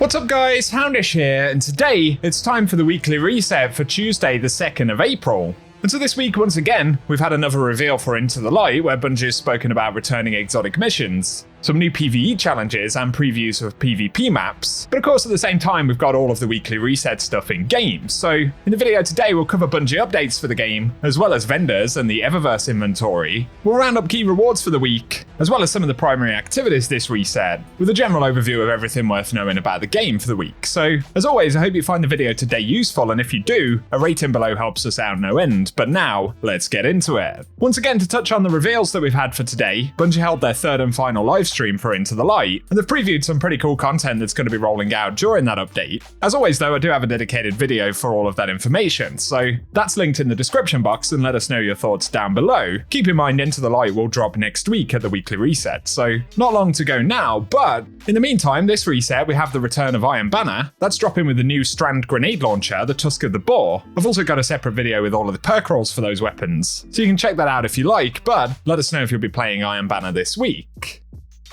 What's up guys, Houndish here, and today it's time for the weekly reset for Tuesday the 2nd of April. And so this week, once again, we've had another reveal for Into the Light where Bungie has spoken about returning exotic missions, some new PvE challenges and previews of PvP maps. But of course at the same time we've got all of the weekly reset stuff in game. So in the video today we'll cover Bungie updates for the game, as well as vendors and the Eververse inventory. We'll round up key rewards for the week, as well as some of the primary activities this reset, with a general overview of everything worth knowing about the game for the week. So as always, I hope you find the video today useful, and if you do, a rating below helps us out no end. But now, let's get into it. Once again, to touch on the reveals that we've had for today, Bungie held their third and final live stream for Into the Light, and they've previewed some pretty cool content that's going to be rolling out during that update. As always though, I do have a dedicated video for all of that information, so that's linked in the description box, and let us know your thoughts down below. Keep in mind Into the Light will drop next week at the weekly reset, so not long to go now, but in the meantime, this reset we have the return of Iron Banner. That's dropping with the new Strand Grenade Launcher, the Tusk of the Boar. I've also got a separate video with all of the perk rolls for those weapons, so you can check that out if you like, but let us know if you'll be playing Iron Banner this week.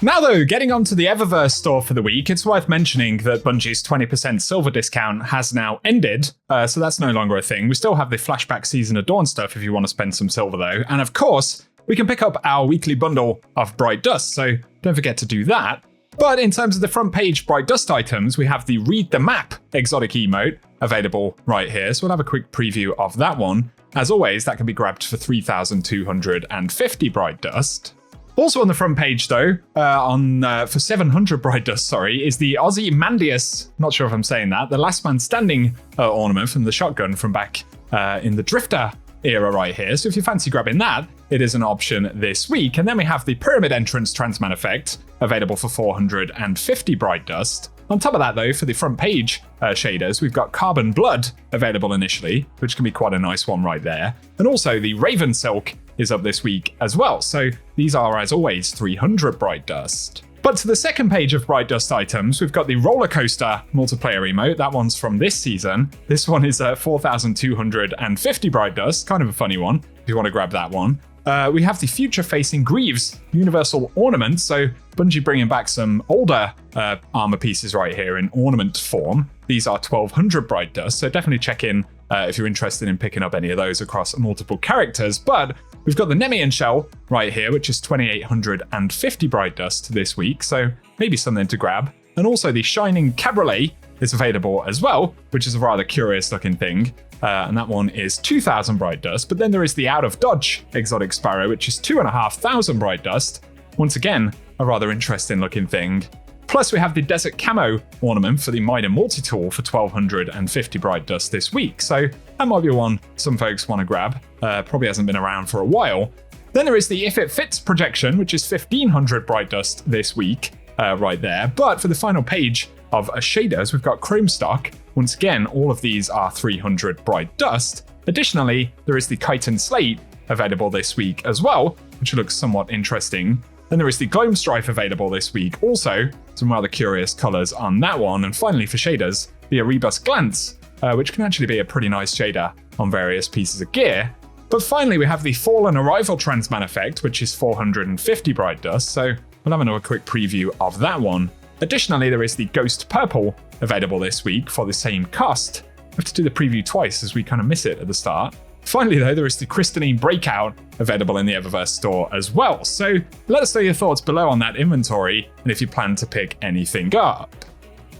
Now though, getting onto the Eververse store for the week, it's worth mentioning that Bungie's 20% silver discount has now ended, so that's no longer a thing. We still have the Flashback Season of Dawn stuff if you want to spend some silver though, and of course, we can pick up our weekly bundle of Bright Dust, so don't forget to do that. But in terms of the front page Bright Dust items, we have the Read the Map exotic emote available right here, so we'll have a quick preview of that one. As always, that can be grabbed for 3,250 Bright Dust. Also on the front page though, for 700 Bright Dust, is the Ozymandias, not sure if I'm saying that, the Last Man Standing ornament from the shotgun from back in the Drifter era right here. So if you fancy grabbing that, it is an option this week. And then we have the Pyramid Entrance Transman effect, available for 450 Bright Dust. On top of that though, for the front page shaders, we've got Carbon Blood available initially, which can be quite a nice one right there. And also the Raven Silk is up this week as well. So these are, as always, 300 Bright Dust. But to the second page of Bright Dust items, we've got the Roller Coaster multiplayer emote. That one's from this season. This one is 4,250 Bright Dust, kind of a funny one, if you want to grab that one. We have the future-facing Greaves Universal Ornament, so Bungie bringing back some older armor pieces right here in ornament form. These are 1,200 Bright Dust, so definitely check in if you're interested in picking up any of those across multiple characters. But we've got the Nemean Shell right here, which is 2,850 Bright Dust this week, so maybe something to grab. And also the Shining Cabriolet is available as well, which is a rather curious looking thing. And that one is 2,000 Bright Dust. But then there is the Out of Dodge Exotic Sparrow, which is 2,500 Bright Dust. Once again, a rather interesting looking thing. Plus we have the Desert Camo ornament for the Mida Multi-Tool for 1,250 Bright Dust this week. So that might be one some folks want to grab. Probably hasn't been around for a while. Then there is the If It Fits projection, which is 1,500 Bright Dust this week, right there. But for the final page of shaders, we've got Chrome Stock. Once again, all of these are 300 Bright Dust. Additionally, there is the Chitin Slate available this week as well, which looks somewhat interesting. Then there is the Gloam Strife available this week, also some rather curious colors on that one. And finally for shaders, the Erebus Glance, which can actually be a pretty nice shader on various pieces of gear. But finally we have the Fallen Arrival Transman effect, which is 450 Bright Dust, so we'll have another quick preview of that one. Additionally, there is the Ghost Purple available this week for the same cost. I have to do the preview twice as we kind of miss it at the start. Finally though, there is the Crystalline Breakout available in the Eververse store as well. So let us know your thoughts below on that inventory and if you plan to pick anything up.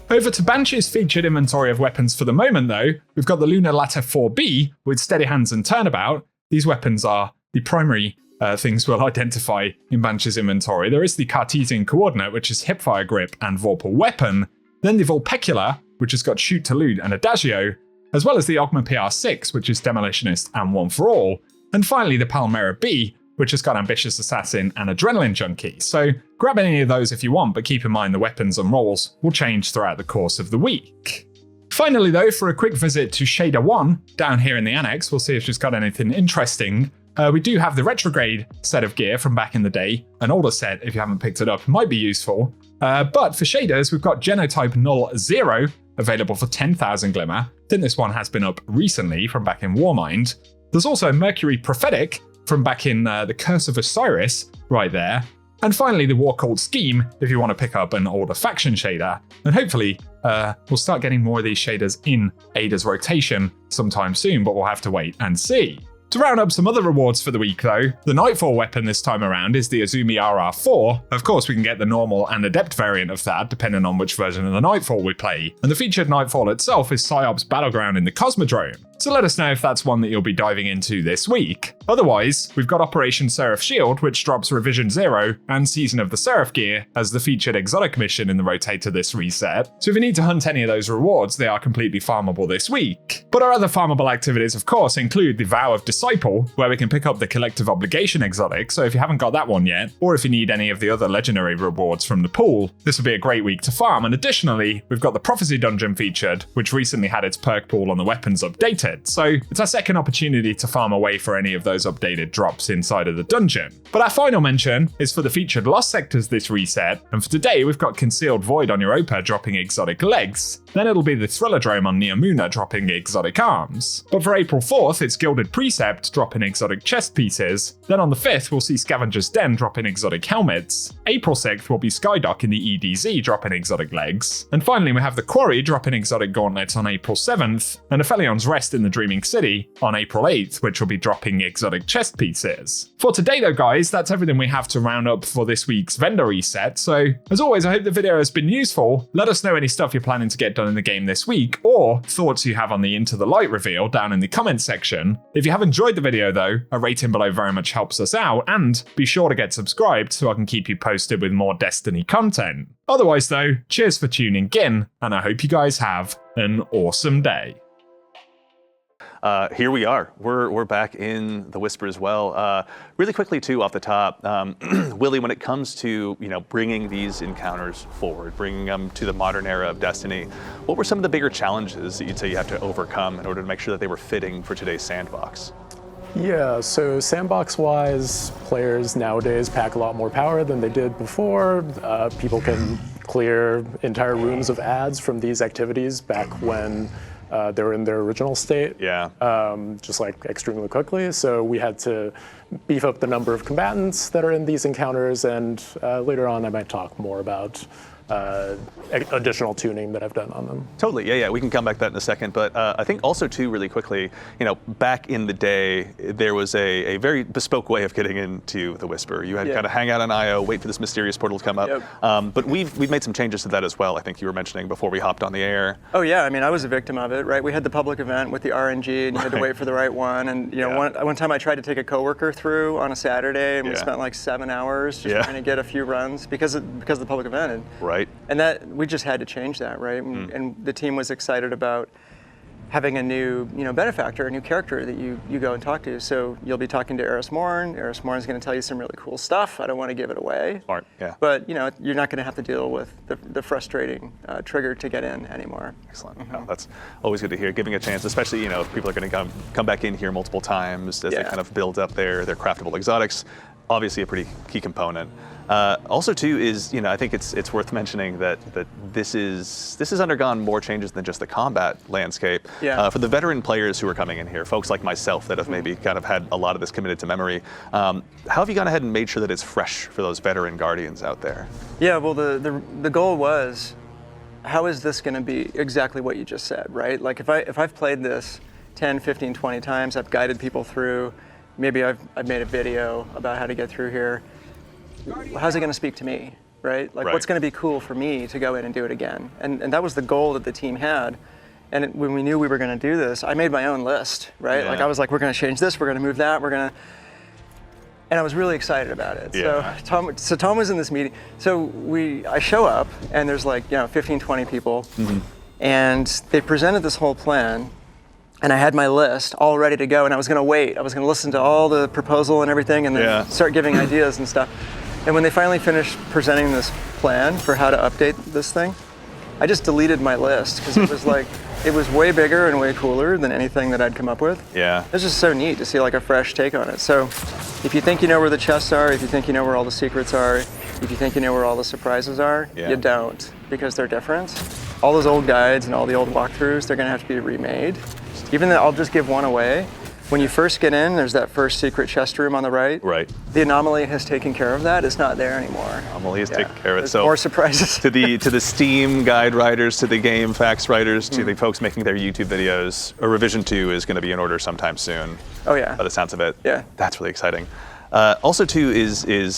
Over to Banshee's featured inventory of weapons for the moment though, we've got the Lunar Ladder 4B with Steady Hands and Turnabout. These weapons are the primary things we'll identify in Banshee's inventory. There is the Cartesian Coordinate, which is Hipfire Grip and Vorpal Weapon. Then the Vulpecula, which has got Shoot to Loot and Adagio, as well as the Ogma PR6, which is Demolitionist and One for All. And finally the Palmera B, which has got Ambitious Assassin and Adrenaline Junkie. So grab any of those if you want, but keep in mind the weapons and rolls will change throughout the course of the week. Finally though, for a quick visit to Shader 1 down here in the annex, we'll see if she's got anything interesting. We do have the Retrograde set of gear from back in the day. An older set, if you haven't picked it up, might be useful. But for shaders, we've got Genotype Null 0 available for 10,000 Glimmer. I think this one has been up recently from back in Warmind. There's also Mercury Prophetic from back in the Curse of Osiris right there. And finally, the War Cult Scheme, if you want to pick up an older faction shader. And hopefully, we'll start getting more of these shaders in Ada's rotation sometime soon, but we'll have to wait and see. To round up some other rewards for the week though, the Nightfall weapon this time around is the Azumi RR4. Of course we can get the normal and Adept variant of that depending on which version of the Nightfall we play, and the featured Nightfall itself is PsyOps Battleground in the Cosmodrome. So let us know if that's one that you'll be diving into this week. Otherwise, we've got Operation Seraph Shield, which drops Revision 0 and Season of the Seraph gear as the featured exotic mission in the rotator this reset. So if you need to hunt any of those rewards, they are completely farmable this week. But our other farmable activities, of course, include the Vow of Disciple, where we can pick up the Collective Obligation exotic, so if you haven't got that one yet, or if you need any of the other legendary rewards from the pool, this will be a great week to farm. And additionally, we've got the Prophecy Dungeon featured, which recently had its perk pool on the weapons updated. So it's our second opportunity to farm away for any of those updated drops inside of the dungeon. But our final mention is for the featured Lost Sectors this reset, and for today we've got Concealed Void on Europa dropping exotic legs, then it'll be the Thrillerdrome on Neomuna dropping exotic arms. But for April 4th it's Gilded Precept dropping exotic chest pieces, then on the 5th we'll see Scavenger's Den dropping exotic helmets, April 6th will be Skydock in the EDZ dropping exotic legs, and finally we have the Quarry dropping exotic gauntlets on April 7th, and Aphelion's Rest in the Dreaming City on April 8th, which will be dropping exotic chest pieces. For today though guys, that's everything we have to round up for this week's vendor reset, so as always I hope the video has been useful. Let us know any stuff you're planning to get done in the game this week, or thoughts you have on the Into the Light reveal down in the comments section. If you have enjoyed the video though, a rating below very much helps us out, and be sure to get subscribed so I can keep you posted with more Destiny content. Otherwise though, cheers for tuning in, and I hope you guys have an awesome day. Here we are. We're back in the Whisper as well. Really quickly too, off the top, Willie, when it comes to bringing these encounters forward, bringing them to the modern era of Destiny, what were some of the bigger challenges that you'd say you have to overcome in order to make sure that they were fitting for today's sandbox? Yeah, so sandbox-wise, players nowadays pack a lot more power than they did before. People can clear entire rooms of ads from these activities back when they were in their original state, just like extremely quickly. So we had to beef up the number of combatants that are in these encounters, and later on I might talk more about additional tuning that I've done on them. Totally, yeah, we can come back to that in a second, but I think also too, really quickly, back in the day, there was a very bespoke way of getting into the Whisper. You had kind of hang out on IO, wait for this mysterious portal to come up, but we've made some changes to that as well, I think you were mentioning before we hopped on the air. Oh yeah, I mean, I was a victim of it, right? We had the public event with the RNG, and you had to wait for the right one, and one time I tried to take a coworker through on a Saturday, and we spent like 7 hours just trying to get a few runs because of the public event. And that we just had to change that, right? And the team was excited about having a new, benefactor, a new character that you go and talk to. So you'll be talking to Eris Morn. Eris Morn is going to tell you some really cool stuff. I don't want to give it away. Smart, yeah. But you're not going to have to deal with the frustrating trigger to get in anymore. Excellent. Oh, that's always good to hear. Giving a chance, especially if people are going to come back in here multiple times as they kind of build up their craftable exotics. Obviously a pretty key component. Also too is, I think it's worth mentioning that this has undergone more changes than just the combat landscape. For the veteran players who are coming in here, folks like myself that have maybe kind of had a lot of this committed to memory, how have you gone ahead and made sure that it's fresh for those veteran guardians out there? Yeah, well the goal was, how is this going to be exactly what you just said, right? Like if I've played this 10, 15, 20 times, I've guided people through, maybe I've made a video about how to get through here. How's it going to speak to me, right? Like what's going to be cool for me to go in and do it again? And that was the goal that the team had. And when we knew we were going to do this, I made my own list, right? Like I was like, we're going to change this, we're going to move that, and I was really excited about it. So Tom was in this meeting. So I show up and there's like 15, 20 people, and they presented this whole plan. And I had my list all ready to go, and I was going to wait. I was going to listen to all the proposal and everything, and then start giving ideas and stuff. And when they finally finished presenting this plan for how to update this thing, I just deleted my list because it was like, it was way bigger and way cooler than anything that I'd come up with. It was just so neat to see like a fresh take on it. So if you think you know where the chests are, if you think you know where all the secrets are, if you think you know where all the surprises are, you don't, because they're different. All those old guides and all the old walkthroughs, they're going to have to be remade. Even though I'll just give one away, When you first get in, there's that first secret chest room on the right. Right. The anomaly has taken care of that. It's not there anymore. Anomaly has taken care of it. There's So more surprises. to the Steam guide writers, to the game facts writers, to the folks making their YouTube videos, a revision 2 is going to be in order sometime soon. Oh yeah. By the sounds of it. Yeah. That's really exciting. Also, too,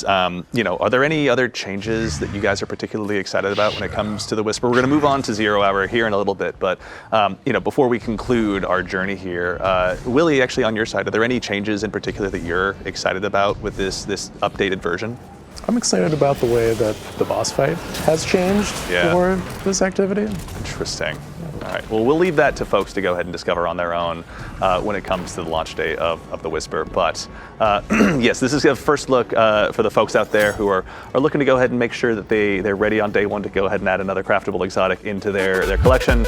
are there any other changes that you guys are particularly excited about when it comes to the Whisper? We're going to move on to 0 Hour here in a little bit, but before we conclude our journey here, Willie, actually on your side, are there any changes in particular that you're excited about with this updated version? I'm excited about the way that the boss fight has changed for this activity. Interesting. All right. Well, we'll leave that to folks to go ahead and discover on their own when it comes to the launch day of the Whisper. But yes, this is a first look for the folks out there who are looking to go ahead and make sure that they're ready on day 1 to go ahead and add another craftable exotic into their collection.